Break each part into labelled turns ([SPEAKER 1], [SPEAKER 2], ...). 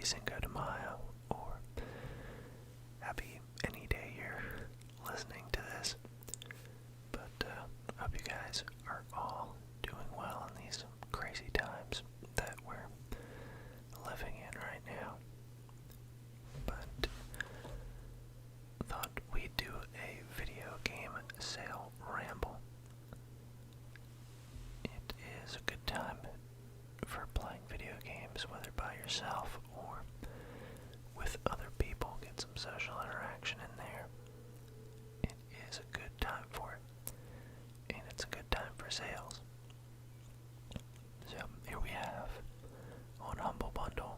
[SPEAKER 1] Cinco de Mayo, or happy any day you're listening to this. But I hope you guys are all doing well in these crazy times that we're living in right now. But thought we'd do a video game sale ramble. It is a good time for playing video games, whether by yourself or with other people. Get some social interaction in there. It is a good time for it, and it's a good time for sales. So here we have on Humble Bundle,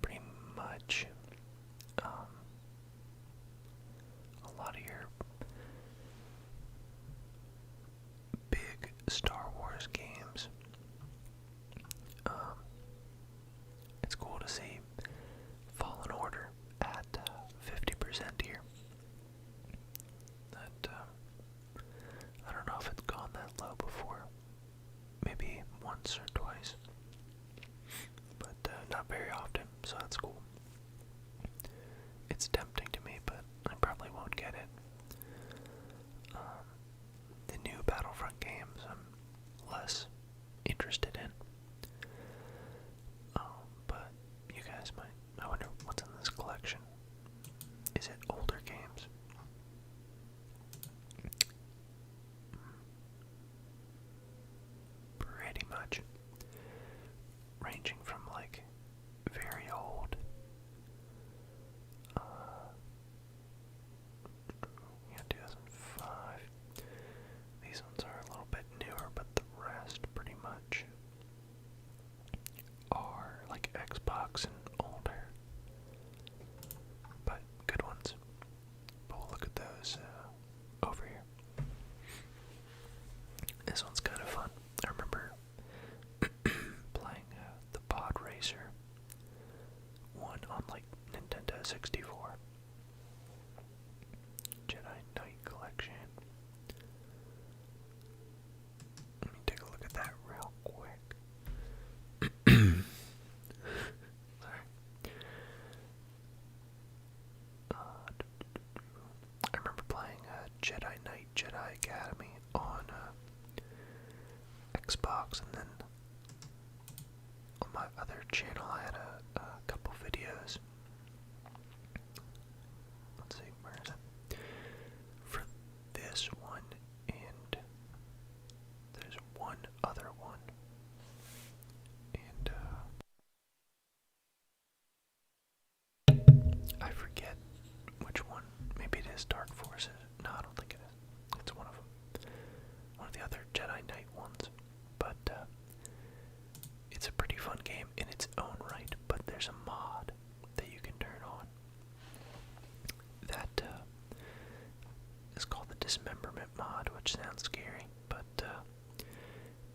[SPEAKER 1] pretty much a lot of your big Star Wars games. It's cool to see Fallen Order at 50% here. That I don't know if it's gone that low before. Maybe once or twice, but not very often. So that's cool. It's tempting to me, but I probably won't get it. The new Battlefront games I'm less interested in. But you guys might. I wonder what's in this collection. Is it older games? Pretty much. Ranging from like very old. Yeah, 2005. These ones are a little bit newer, but the rest pretty much are like Xbox and older, but good ones. But we'll look at those over here. This one's kind of fun. I remember playing the Pod Racer one on like Nintendo 64. Jedi Knight Collection. Let me take a look at that real quick. Sorry. I remember playing Jedi Knight Jedi Academy on Xbox, and then on my other channel I had a couple videos. Let's see, where is it? For this one, and there's one other one, and I forget which one. Maybe it is Dark Forces. No, I don't think it is. It's one of them. One of the other Jedi Knight ones. But it's a pretty fun game in its own right. But there's a mod that you can turn on that is called the Dismemberment mod, which sounds scary, but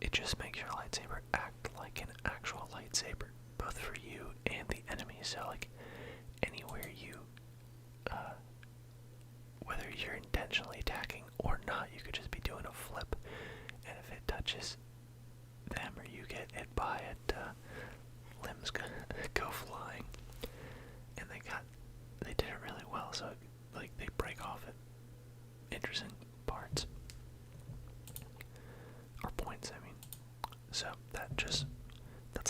[SPEAKER 1] it just makes your lightsaber act like an actual lightsaber, both for you and the enemy. So like anywhere you whether you're intentionally attacking or not, you could just be doing a flip, and if it touches them or you get hit by it, limbs go flying. And they did it really well, so like they break off at interesting parts or points, I mean. So that's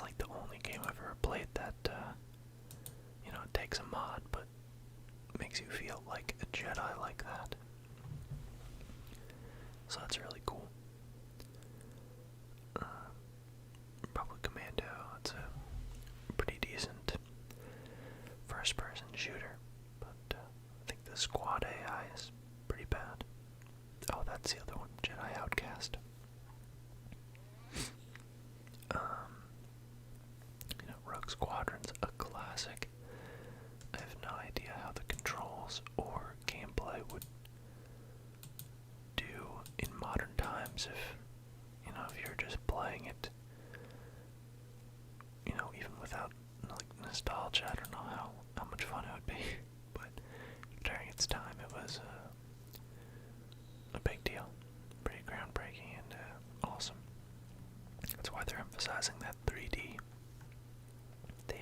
[SPEAKER 1] like the only game I've ever played that it takes a mod but makes you feel like a Jedi like that. So that's really cool. Republic Commando, it's a pretty decent first-person shooter, but I think the squad AI is pretty bad. Oh, that's the other one, Jedi Outcast. Rogue Squadron's a classic. I have no idea how the controls or gameplay would do in modern times if you're just playing it, even without like nostalgia. I don't know how much fun it would be, but during its time it was a big deal, pretty groundbreaking and awesome. That's why they're emphasizing that 3D. They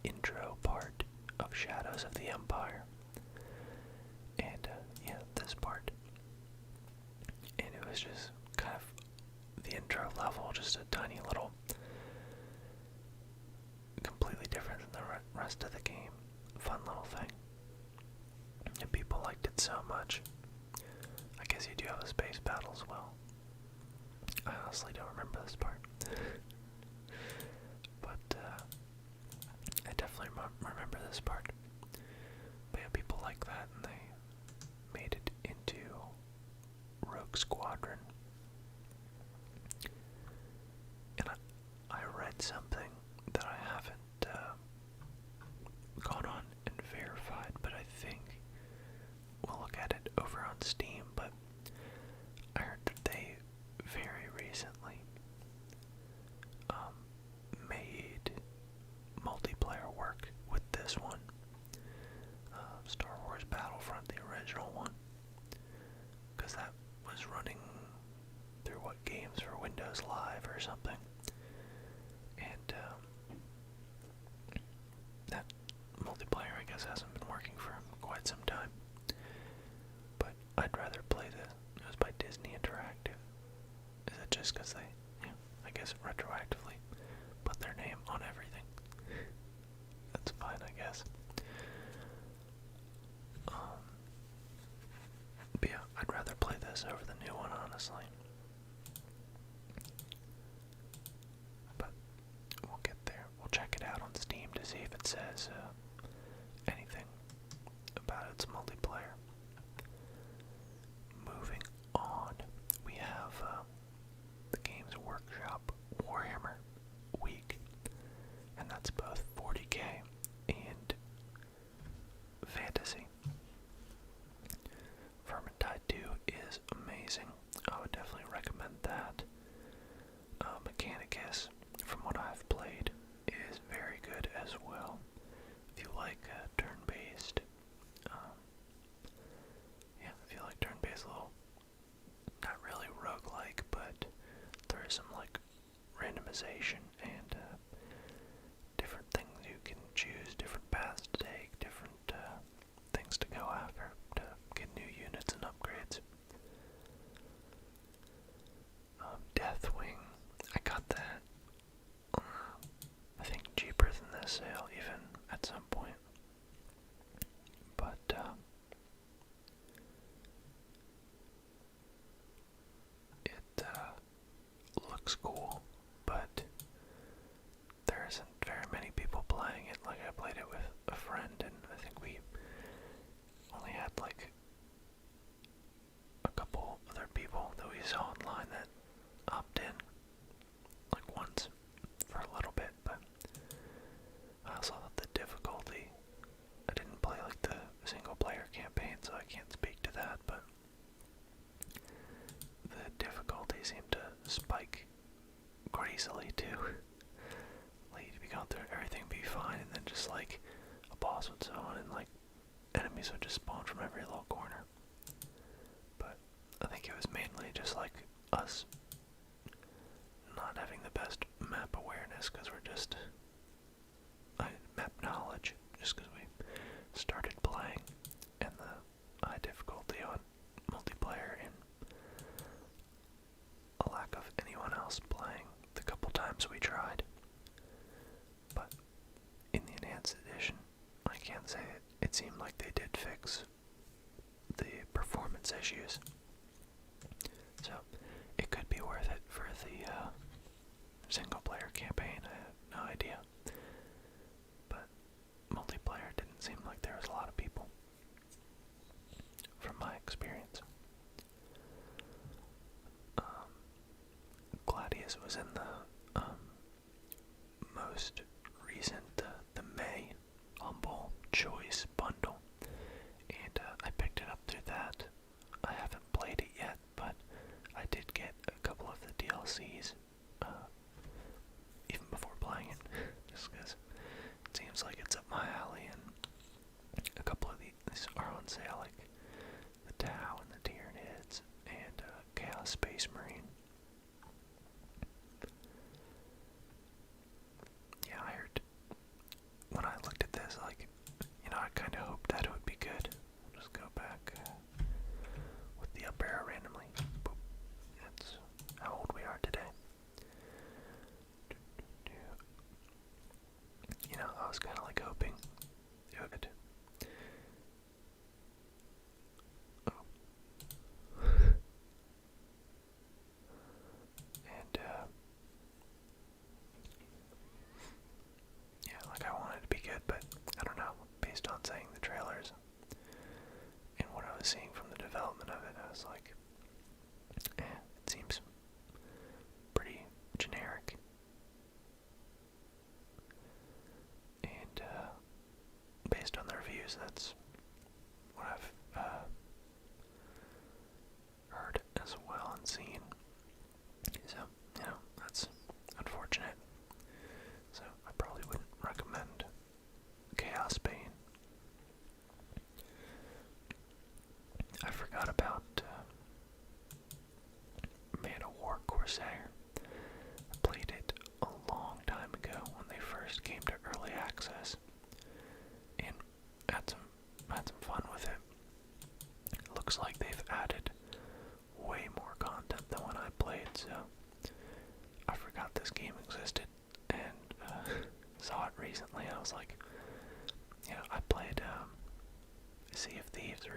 [SPEAKER 1] intro part of Shadows of the Empire. And, yeah, this part. And it was just kind of the intro level, just a tiny little, completely different than the rest of the game. Fun little thing. And people liked it so much. I guess you do have a space battle as well. I honestly don't remember this part. But, I definitely remember this part. But yeah, people like that, and they made it into Rogue Squadron. And I read something that I haven't gone on and verified, but I think we'll look at it over on Steam. But I heard that they very recently made multiplayer work with this one, Star Wars Battlefront, the original one, because that was running through what games for Windows Live or something, and that multiplayer I guess hasn't been working for quite some time. But I'd rather play this. It was by Disney Interactive. Is it just because they, I guess retroactively put their name on everything? That's fine, I guess. But yeah, I'd rather play this over the new one, honestly. But we'll get there. We'll check it out on Steam to see if it says anything about its multiplayer. Moving on, we have the Games Workshop Warhammer Week, and that's both 40k and fantasy. Vermintide 2 is amazing. I would definitely recommend that. Mechanicus, from what I've played, is very good as well. If you like turn-based, if you like turn-based, little, not really roguelike, but there is some like randomization and different things you can choose, different paths to take, different things to go after to get new units and upgrades. Deathwing, I got that, I think cheaper than this sale even at some point. But it looks cool, but there isn't very many people playing it. Like, I played it with a friend, and I think we only had like a couple other people that we saw online that opted in, like once for a little bit. But I also thought the difficulty, I didn't play like the single player campaign, so I can't speak to that, but the difficulty seemed to spike crazily too. Like, you'd be going through everything, be fine, and then just like a boss would spawn and like enemies would just spawn from every little corner. But I think it was mainly just like us not having the best map awareness, because we're just map knowledge, just because we started playing, and the high difficulty on multiplayer and a lack of anyone else playing the couple times we tried. But in the enhanced edition, I can't say it seemed like they did fix the performance issues. So it could be worth it for the single player campaign. I have no idea. But multiplayer didn't seem like there was a lot of people, from my experience. Gladius was in the most recent, the May Humble Choice bundle, and I picked it up through that. I haven't played it yet, but I did get a couple of the DLCs even before playing it, just because it seems like it's up my alley, and a couple of these are on sale, like the Tau and the Tyranids and Chaos Space Marine. Yeah, I heard when I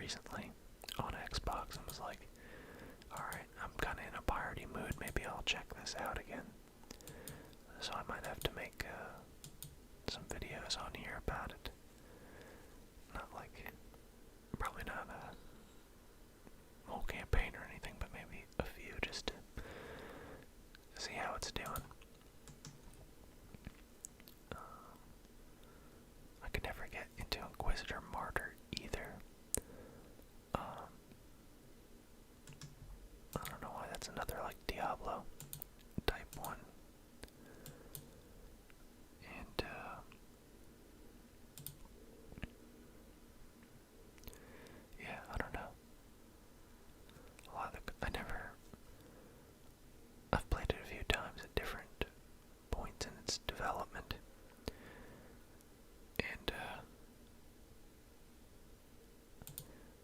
[SPEAKER 1] recently on Xbox and was like, alright, I'm kinda in a piratey mood, maybe I'll check this out again. So I might have to make some videos on here about it. Not like, probably not a whole campaign or anything, but maybe a few just to see how it's doing. I could never get into Inquisitor Martyr either. I don't know why, that's another like Diablo type one. And yeah, I don't know. A lot of I've played it a few times at different points in its development. And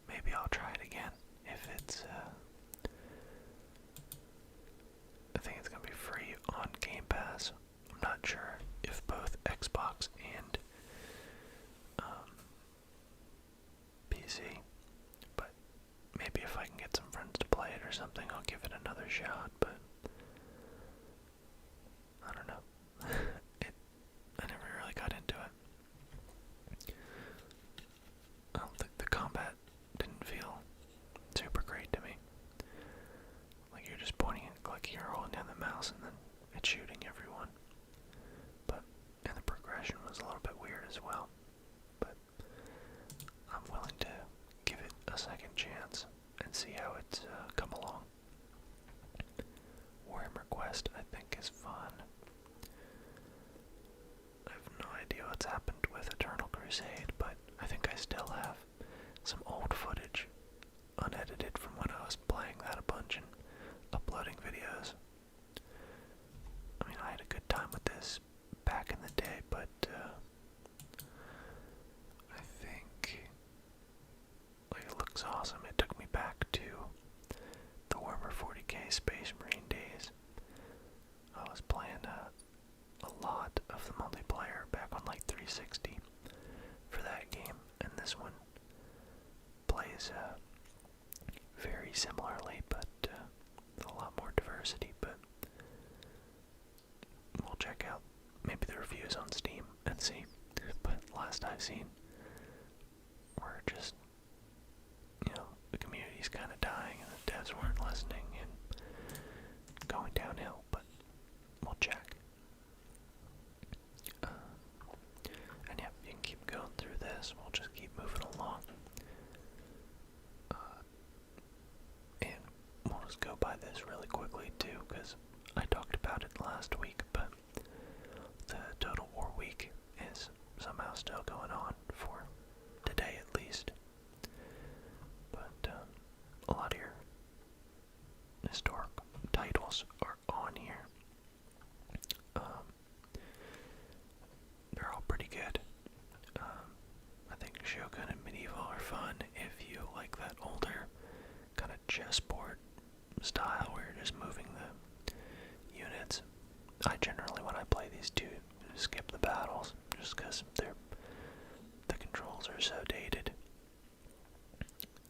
[SPEAKER 1] maybe I'll try it again if it's I think it's gonna be free on Game Pass. I'm not sure if both Xbox and PC, but maybe if I can get some friends to play it or something, I'll give it another shot. But I don't know. I never really got into it. I don't think the combat didn't feel super great to me. Like you're just pointing it, like you're holding down the mouse and then it's shooting everyone. And the progression was a little bit weird as well. But I'm willing to give it a second chance and see how it's come along. Warhammer Quest, I think, is fun. I have no idea what's happened with Eternal Crusade, but I think I still have some old footage unedited from when I was playing that a bunch and uploading videos. I mean, I had a good time with this back in the day, but I think like it looks awesome. It took me back to the Warhammer 40k Space Marine days. I was playing a lot of the multiplayer back on like 360 for that game, and this one plays very similarly, but a lot more diversity. But we'll check out maybe the reviews on Steam and see. But last I've seen, we're just, the community's kind of dying and the devs weren't listening and going downhill, but we'll check. And yeah, you can keep going through this, we'll just keep moving along. And we'll just go by this really quickly too, because I talked about it last week, but the Total War Week is somehow still going on for today at least. But a lot of your historic titles are on here. They're all pretty good. I think Shogun and Medieval are fun if you like that older kind of chessboard style where you're just moving the units. I generally, when I play these two, skip the battles just because the controls are so dated.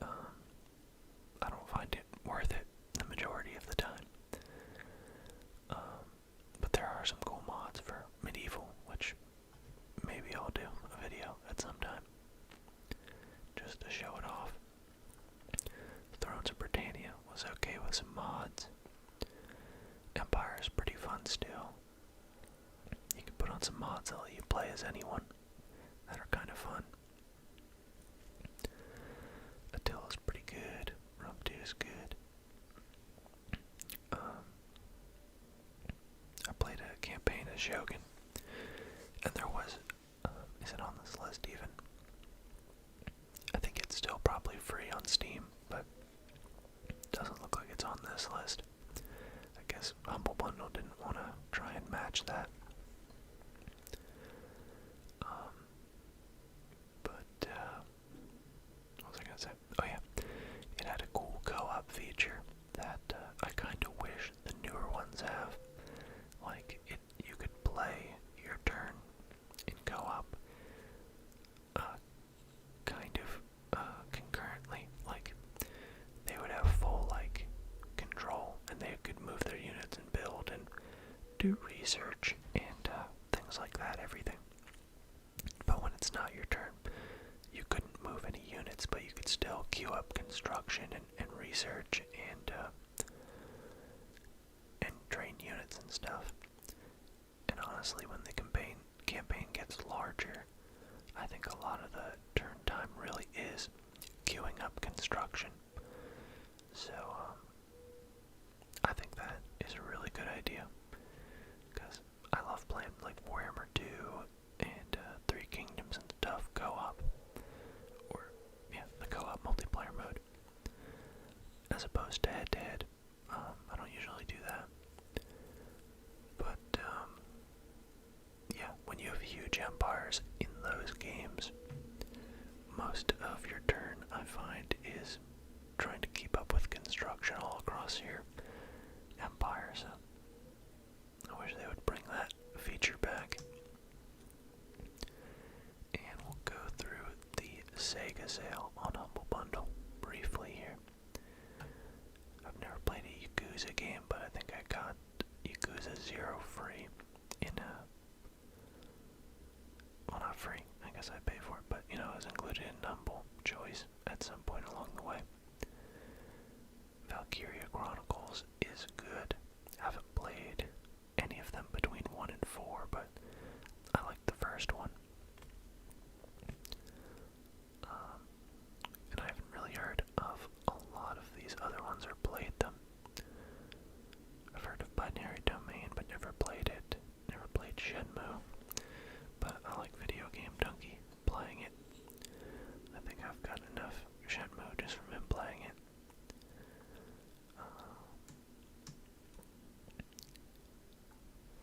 [SPEAKER 1] I don't find it worth it the majority of the time. But there are some cool mods for Medieval, which maybe I'll do a video at some time just to show it off. Thrones of Britannia was okay with some mods. Empire is pretty fun still. You can put on some mods that let you play as anyone that are kind of fun. Attila's pretty good. Rum 2 is good. I played a campaign as Shogun, and there was, is it on this list even? I think it's still probably free on Steam, but it doesn't look like it's on this list. I guess Humble Bundle didn't want to try and match that. What was I gonna say? Oh yeah, it had a cool co-op feature that I kind of wish the newer ones have. Like, you could play your turn in co-op kind of concurrently construction and research and train units and stuff. And honestly, when the campaign gets larger, I think a lot of the turn time really is queuing up construction. So, I think that is a really good idea, because I love playing like Warhammer 2 and Three Kingdoms and stuff co-op, or yeah, the co-op multiplayer mode, as opposed to head-to-head. I don't usually do that, but yeah, when you have huge empires in those games, most of your turn, I find, is trying to keep up with construction all across your empire. So I wish they would bring that feature back. And we'll go through the Sega sale on Humble Bundle briefly here. I've never played a Yakuza game, but I think I got Yakuza 0 free in well, not free, I guess I pay for it, but you know, it was included in Humble Choice at some point along the way. Valkyria Chronicles is good. Haven't played any of them between 1 and 4, but I like the first one. And I haven't really heard of a lot of these other ones or played them. I've heard of Binary Domain, but never played it. Never played Shenmue. But I like Video Game Donkey playing it. I think I've got enough Shenmue just from him playing it.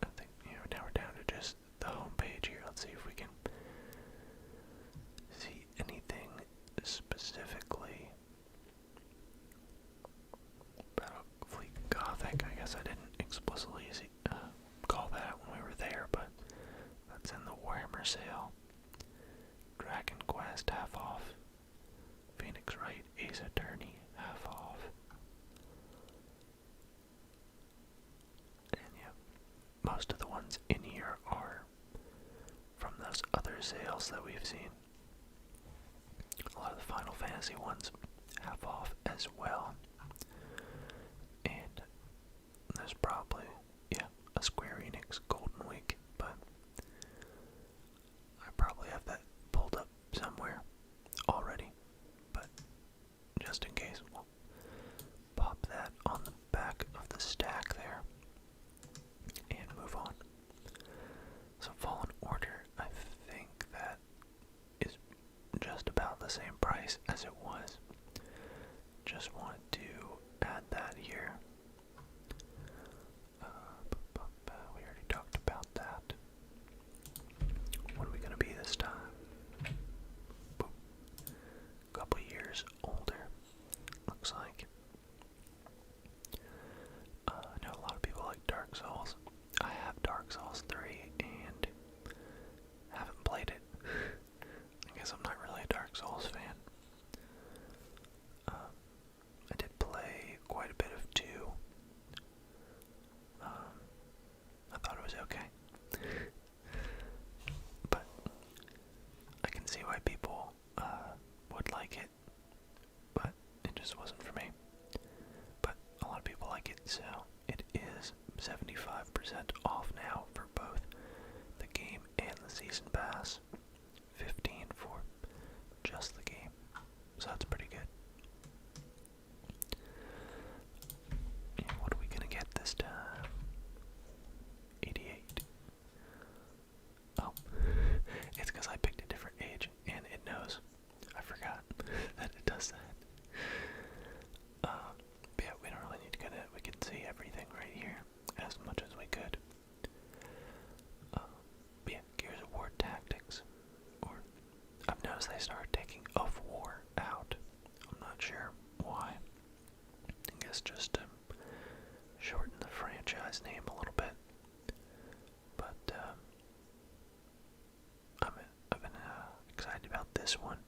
[SPEAKER 1] I think, you know, now we're down to just the home page here. Let's see if we can see anything specifically about Fleet Gothic. I guess I didn't explicitly call that out when we were there, but that's in the Warhammer sale. Dragon Quest half off. Phoenix Wright Ace Attorney half off. And yeah, most of the ones in here are from those other sales that we've seen. A lot of the Final Fantasy ones half off as well. And there's probably, yeah, a Square Enix Golden Week, but I probably have that pulled up somewhere already. But just in case, we'll pop that on the back of the stack there and move on. So Fallen Order, I think that is just about the same price as it was. Just wanted to add that here. We already talked about that. What are we going to be this time? Boop. Couple years older, looks like. I know a lot of people like Dark Souls. I have Dark Souls 3 and haven't played it. I guess I'm not really a Dark Souls fan. I did play quite a bit of 2. I thought it was okay. But I can see why people would like it, but it just wasn't for me. But a lot of people like it, so it is 75% off now for both the game and the season pass. 15 for just the game, so that's pretty good. And what are we gonna get this time? 88. Oh, it's because I picked a different age and it knows. I forgot that it does that. Yeah, we don't really need to get it. We can see everything right here as much as we could. Yeah, Gears of War Tactics. Or I've noticed they started taking Of War out. I'm not sure why. I guess just to shorten the franchise name a little bit. But I've been excited about this one.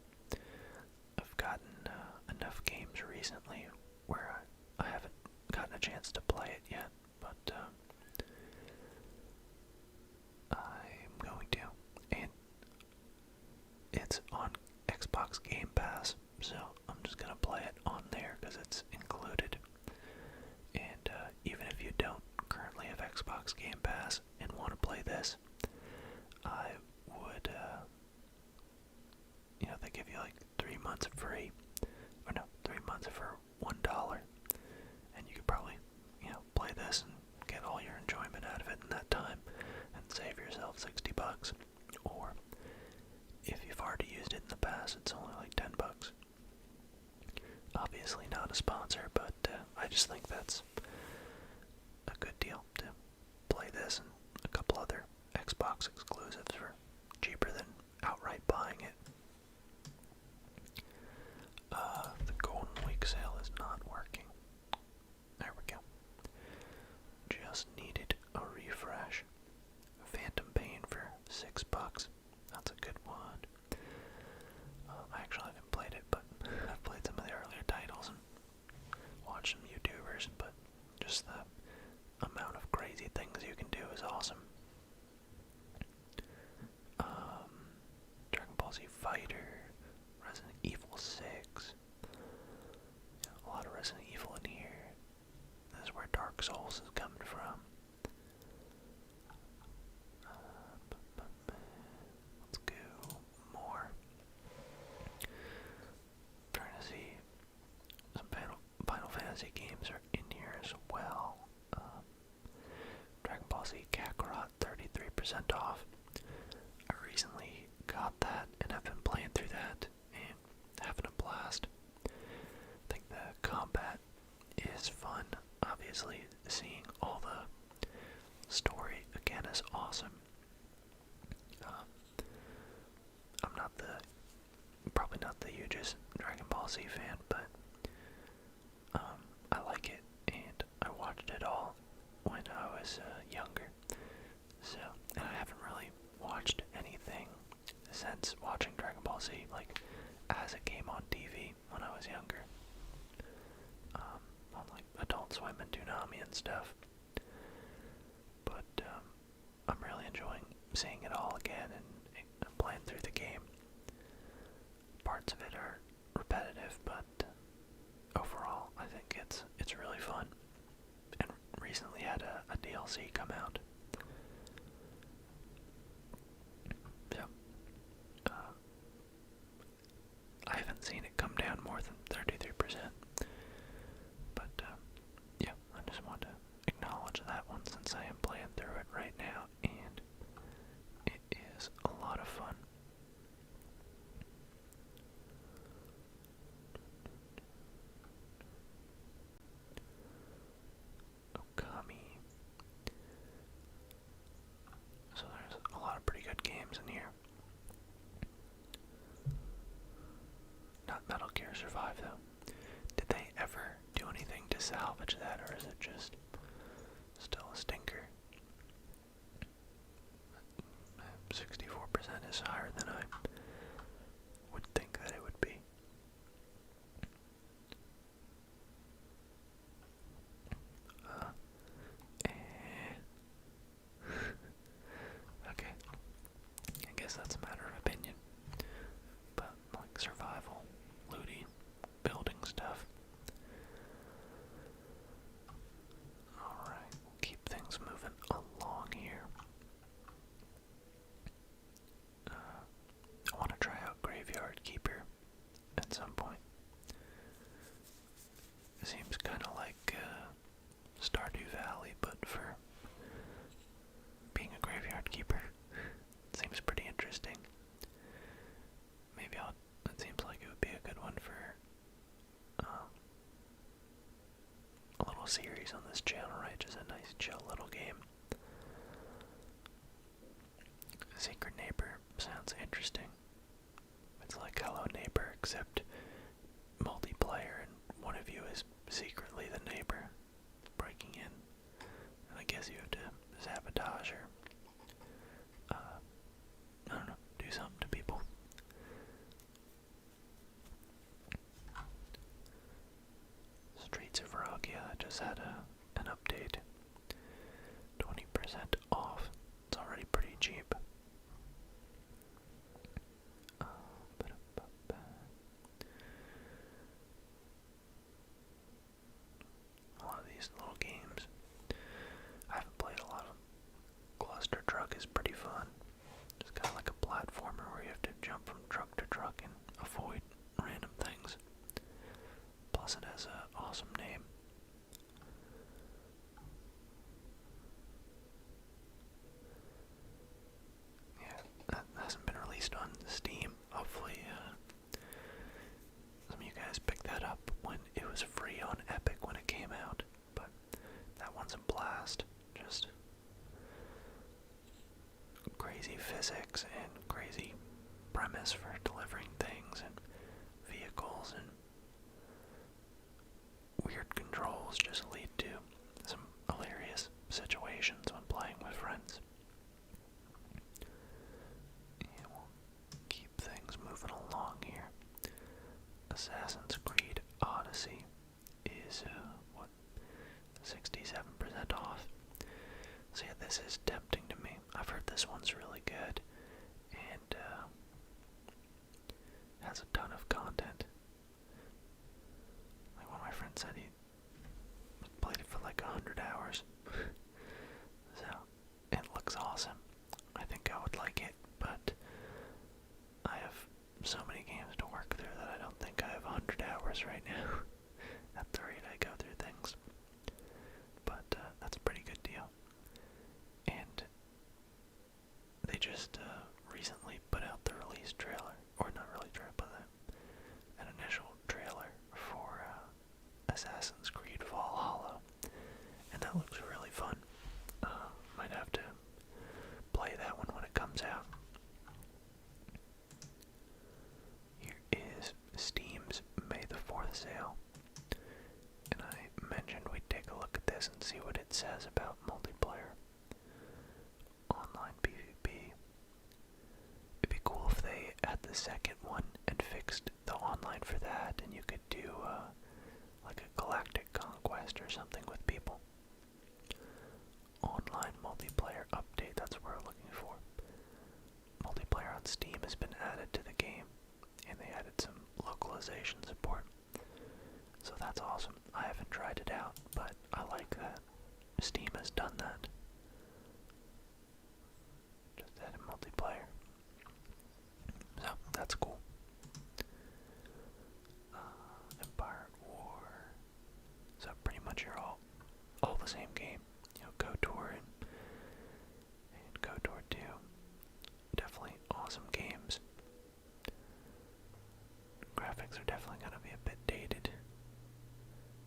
[SPEAKER 1] I've gotten enough games recently where I haven't gotten a chance to play it yet, but I'm going to. And it's on Xbox Game Pass, so I'm just gonna play it months free, or no, 3 months for $1, and you could probably, play this and get all your enjoyment out of it in that time, and save yourself $60. Or if you've already used it in the past, it's only like $10. Obviously not a sponsor, but I just think that's a good deal to play this and a couple other Xbox exclusives for cheaper than outright buying it. The Golden Week sale is not working. There we go. Just needed a refresh. Phantom Pain for $6. That's a good one. I actually haven't played it, but I've played some of the earlier titles and watched some YouTubers, but just the amount of crazy things you can do is awesome. Dragon Ball Z Fighter, Resident Evil 6. A lot of Resident Evil in here. This is where Dark Souls is coming from. Let's go more. Trying to see some Final Fantasy games are in here as well. Dragon Ball Z Kakarot, 33% off. I recently got that and I've been playing through that and having a blast. I think the combat is fun. Obviously, seeing all the story again is awesome. I'm probably not the hugest Dragon Ball Z fan, but I like it, and I watched it all when I was younger. So, and I haven't really watched anything since watching Dragon Ball Z, like, as it came on TV when I was younger. On like Adult Swim and Toonami and stuff. But I'm really enjoying seeing it all again and playing through the game. Parts of it are repetitive, but overall I think it's really fun. And recently had a DLC come out. So I haven't seen it come down more than 33%. But yeah, I just want to acknowledge that one since I am playing through it right now, and it is a lot of fun. Okami. So there's a lot of pretty good games in here. Not Metal Gear Survive though. Did they ever do anything to salvage that, or is it just still a stinker? 64% is higher than I would think that it would be. Okay. I guess that's a matter of opinion. But, like, survival, looting, building stuff. Alright, we'll keep things moving along here. I want to try out Graveyard Keeper at some point. It seems kind of like Stardew Valley, but for being a graveyard keeper. It seems pretty interesting. Maybe it seems like it would be a good one for a little series on this channel, right? Just a nice chill little game. Secret Neighbor sounds interesting. It's like Hello Neighbor, except multiplayer, and one of you is secretly the neighbor breaking in. And I guess you have to sabotage or, I don't know, do something to people. Streets of Rogue, yeah, that just had an update. 20% off. It's already pretty cheap. A lot of these little games. I haven't played a lot of Cluster Truck. Is pretty fun. It's kind of like a platformer where you have to jump from truck to truck and avoid random plus it has an awesome name. Yeah, that hasn't been released on Steam. Hopefully, some of you guys picked that up when it was free on Epic when it came out. But that one's a blast. Just crazy physics and crazy premise for delivering things and vehicles, and weird controls just lead to some hilarious situations when playing with friends. And we'll keep things moving along here. Assassin's Creed Odyssey is, 67% off. So yeah, this is tempting to me. I've heard this one's really good, and has a ton of content. Like one of my friends said he played it for like 100 hours. So, it looks awesome. I think I would like it, but I have so many games to work through that I don't think I have 100 hours right now at the rate I go through things. But that's a pretty good deal. And they just recently put out the release trailer, or not release trailer, but an initial trailer for Assassin's Creed Valhalla, and that looks really fun. Might have to play that one when it comes out. Here is Steam's May the 4th sale, and I mentioned we'd take a look at this and see what it says about multiplayer. Online PvP. It'd be cool if they had the second one and fixed the online for that, and you could do like a galactic conquest or something with people. Online multiplayer update, that's what we're looking for. Multiplayer on Steam has been added to the game, and they added some localization support. So that's awesome. I haven't tried it out, but I like that Steam has done that. Just added multiplayer. So that's cool. Empire War. So pretty much you're all the same game. You know, KOTOR and KOTOR 2. Definitely awesome games. Graphics are definitely going to be a bit dated,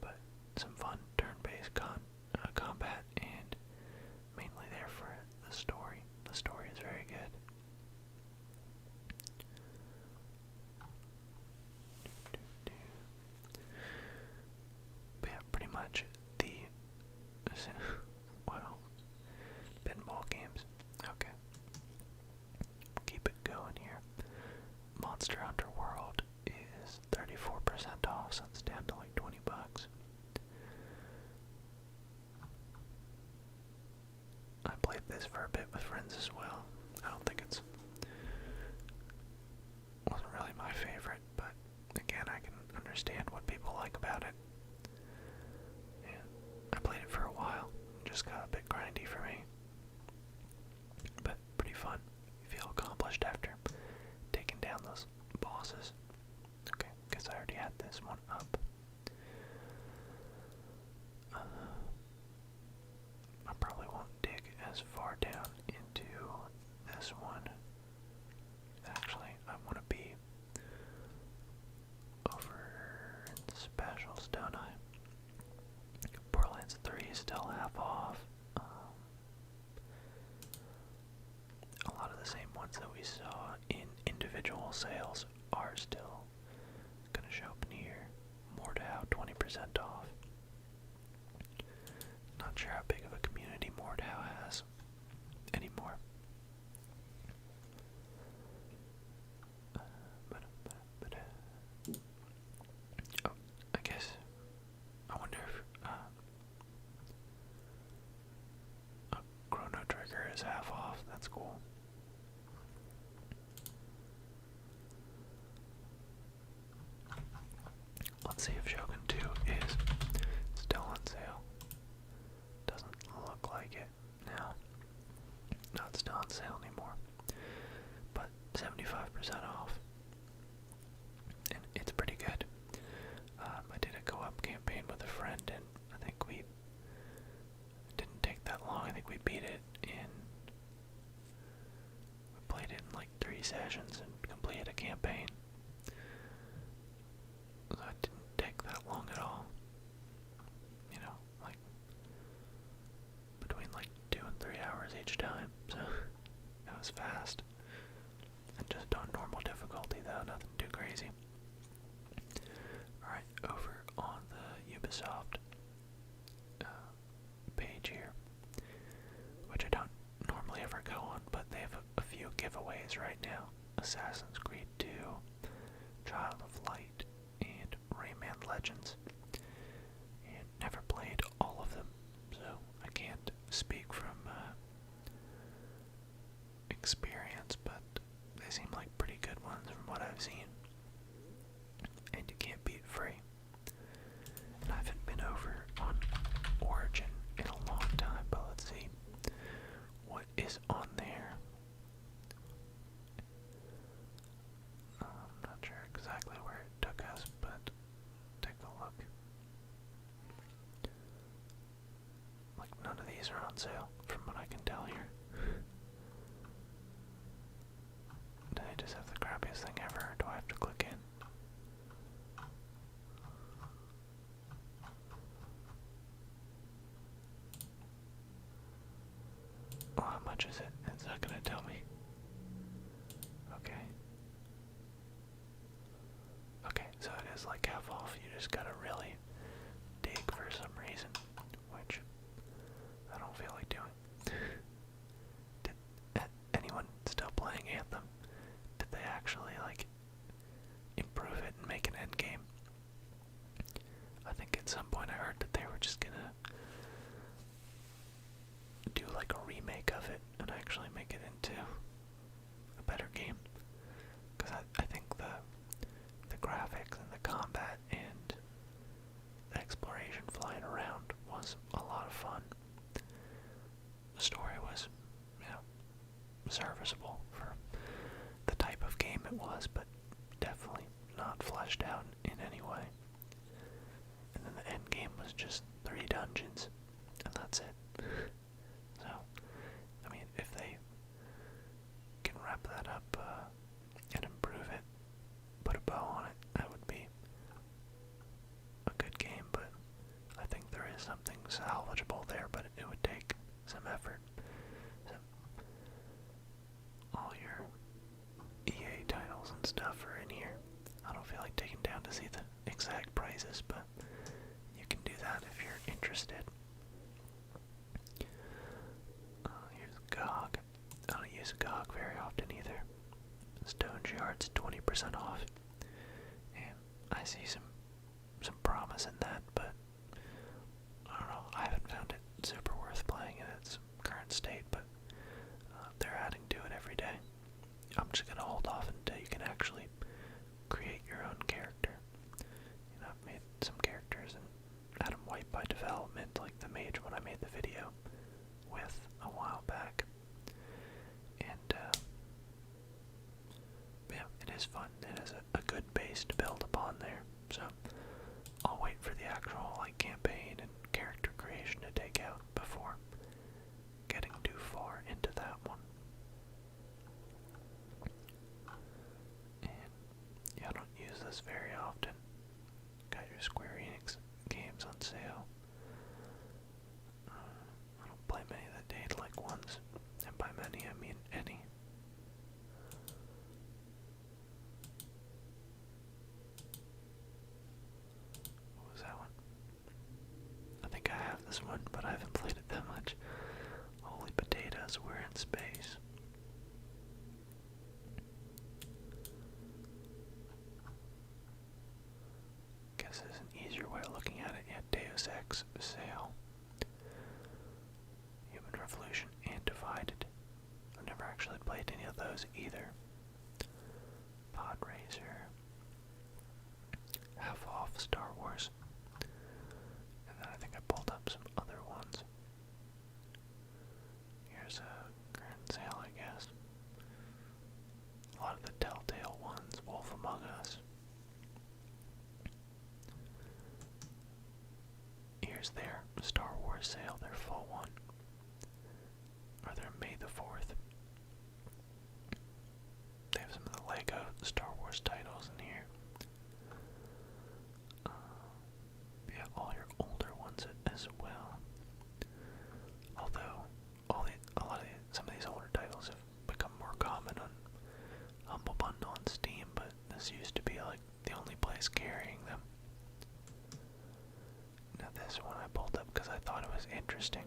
[SPEAKER 1] but some fun turn-based combat, and mainly there for the story. The story is very good. But yeah, pretty much the wow, pinball games. Okay, keep it going here. Monster Hunter World is 34% off, so it's down to like $20. I played this for a bit with friends as well. I don't think wasn't really my favorite, but again, I can understand what people like about it. And I played it for a while, just got a bit grindy for me, but pretty fun. You feel accomplished after taking down those bosses. Okay, guess I already had this one up. I probably won't dig as far down into this one. Actually, I want to be over in the specials, don't I? Borderlands 3 is still half off. A lot of the same ones that we saw in individual sales are still going to show up in here. Mordhau, 20% off. Not sure how big of a community Mordhau has anymore. Oh, I guess, I wonder if Chrono Trigger is half off. That's cool. we beat it in, we played it in like 3 sessions and completed a campaign. So it didn't take that long at all. You know, like between like 2 and 3 hours each time, so it was fast. And just on normal difficulty though, nothing too crazy. Alright, over on the Ubisoft page here, which I don't normally ever go on, but they have a few giveaways right now. Assassin's Creed 2, Child of Light, and Rayman Legends. And never played all of them, so I can't speak from experience, but they seem like pretty good ones from what I've seen. And you can't beat free. And I haven't been over on Origin in a long time, but let's see what is on there. I'm not sure exactly where it took us, but take a look. Like none of these are on sale, from what I can tell here. Do I just have the crappiest thing ever, or do I have to click in? Well, how much is it? It's not gonna tell me. Okay. Okay, so it is like half off. You just gotta really dig for some reason, which I don't feel like doing. Did anyone still playing Anthem? Did they actually like improve it and make an end game? I think at some point I heard that they were just gonna do like a remake of it and actually make it into a better game. Because I think the graphics and the combat and the exploration flying around was a lot of fun. The story was, you know, serviceable for the type of game it was, but definitely not fleshed out in any way. And then the end game was just 3 dungeons, and that's it. So, I mean, if they can wrap that up and improve it, put a bow on it, that would be a good game, but I think there is something salvageable there, but it would take some effort. So, all your EA titles and stuff are in here. I don't feel like taking down to see the exact prices, but you can do that if you're interested. Here's GOG. I don't use GOG very often either. Stone's Yard's 20% off. And I see some promise in that, but I don't know, I haven't found it super worth playing in its current state, but they're adding to it every day. I'm just gonna hold off until you can actually create your own character. You know, I've made some characters and had them wiped by development, like the mage when I made the video with a while back. And yeah, it is fun. It is a good base to build upon there. So I'll wait for the actual like campaign and character creation to take out before getting too far into that one. And yeah, I don't use this very often. Got your Square Enix games on sale. I don't play many of the Date-like ones, and by many I mean any. What was that one? I think I have this one, but I haven't played it that much. Holy potatoes, we're in space. Guess there's an easier way of looking at it. Yeah, Deus Ex sale. Human Revolution and Divided. I've never actually played any of those either. Pod Racer. Half off Star Wars. And then I think I pulled up some other ones. Here's a current sale, I guess. A lot of the Telltale ones. Wolf Among Us. Here's their Star Wars sale, their full one. or their May the 4th. They have some of the Lego Star Wars titles in here. Yeah, all your older ones as well. Although, some of these older titles have become more common on Humble Bundle and Steam, but this used to be like the only place carrying them. Now this one I pulled up because I thought it was interesting,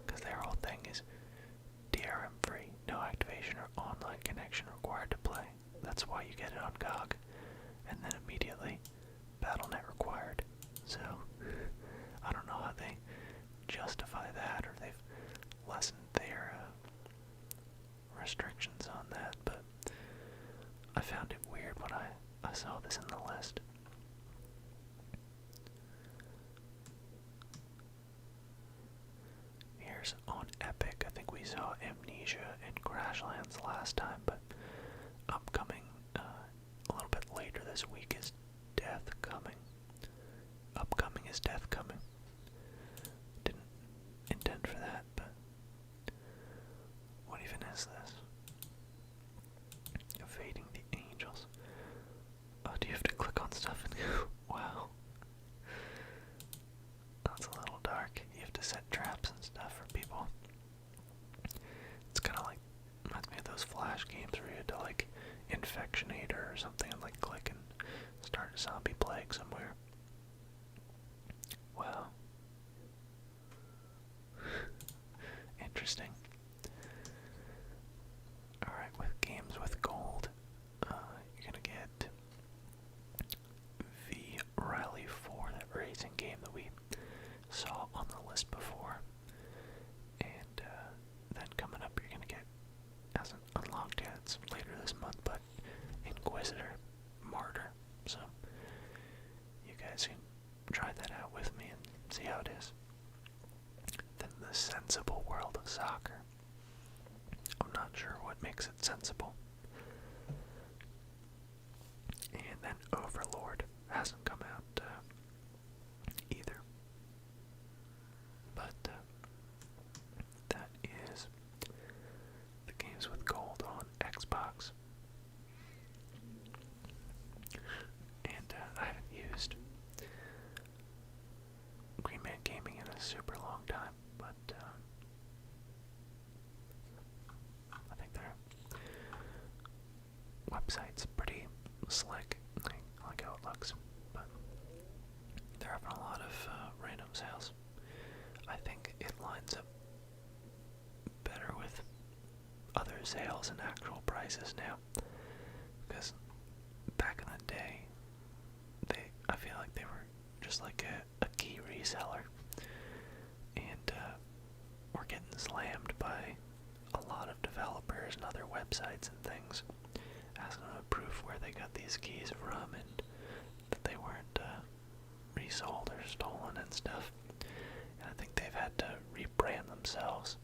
[SPEAKER 1] because their whole thing is DRM free, no activation or online connection required to play. That's why you get it on GOG. And then immediately, BattleNet required. So, I don't know how they justify that, or they've lessened their restrictions on that, but I found it weird when I saw this in the list. Here's on Epic. I think we saw Amnesia and Crashlands last time, but upcoming a little bit later this week is Death Coming. Upcoming is Death Coming. Didn't intend for that, but what even is this? Evading the Angels. Oh, do you have to click on stuff? Wow. That's a little dark. You have to set traps and stuff for people. It's kind of like, reminds me of those Flash games where you had to like Infectionator or something and like click and start a zombie plague somewhere. Wow. Interesting. Alright, with games with gold, you're gonna get V Rally 4, that racing game that we saw on the list before. And then coming up, you're gonna get, hasn't unlocked yet, it's later this month, but Inquisitor Martyr. So you guys can try that out with me and see how it is. Then the sensible world of soccer. I'm not sure what makes it sensible. And then Overlord hasn't come out either. But that is the games with gold on Xbox. And I haven't used Green Man Gaming in a super long time, but I think their website's pretty slick. I like how it looks, but they're having a lot of random sales. I think it lines up better with other sales and actual prices now, because back in the day, I feel like they were just like a key reseller, and we're getting slammed by a lot of developers and other websites and things, asking them to prove where they got these keys from and that they weren't resold or stolen and stuff. And I think they've had to rebrand themselves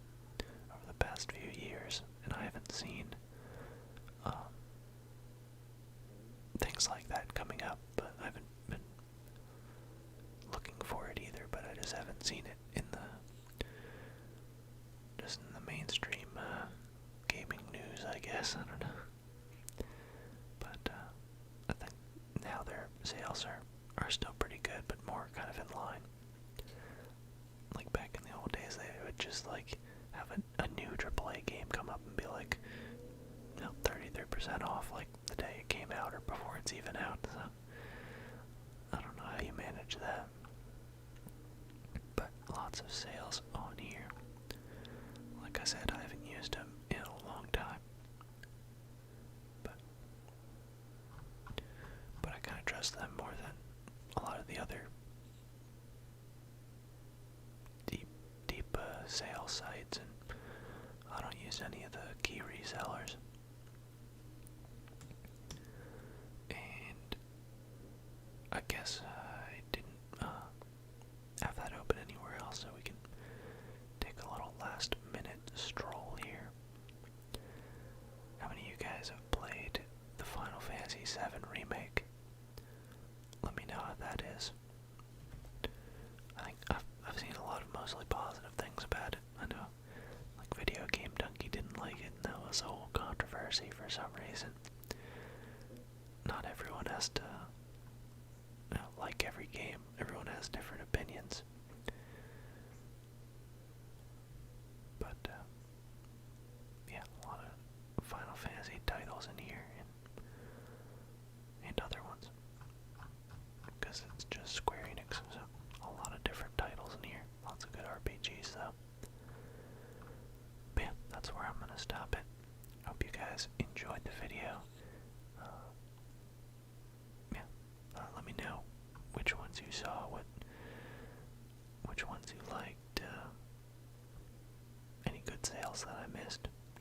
[SPEAKER 1] over the past few years, and I haven't seen things like that coming up, but I haven't been looking for it either, but I just haven't seen it in the mainstream gaming news, I guess. I don't know. But I think now their sales are still pretty good, but more kind of in line. Like back in the old days, they would just like have a new AAA game come up and be like, 33% off like the day it came out or before it's even out. So I don't know how you manage that. But lots of sales on here. Like I said, I haven't used them in a long time. But I kind of trust them more than a lot of the other deep sales sites, and I don't use any of the key resellers. And I guess I didn't have that open anywhere else, so we can take a little last minute stroll here. How many of you guys have played the Final Fantasy VII Remake? Let me know how that is. I think I've seen a lot of mostly positive things about it. I know, like video game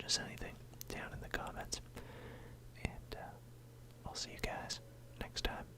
[SPEAKER 1] just anything down in the comments. And I'll see you guys next time.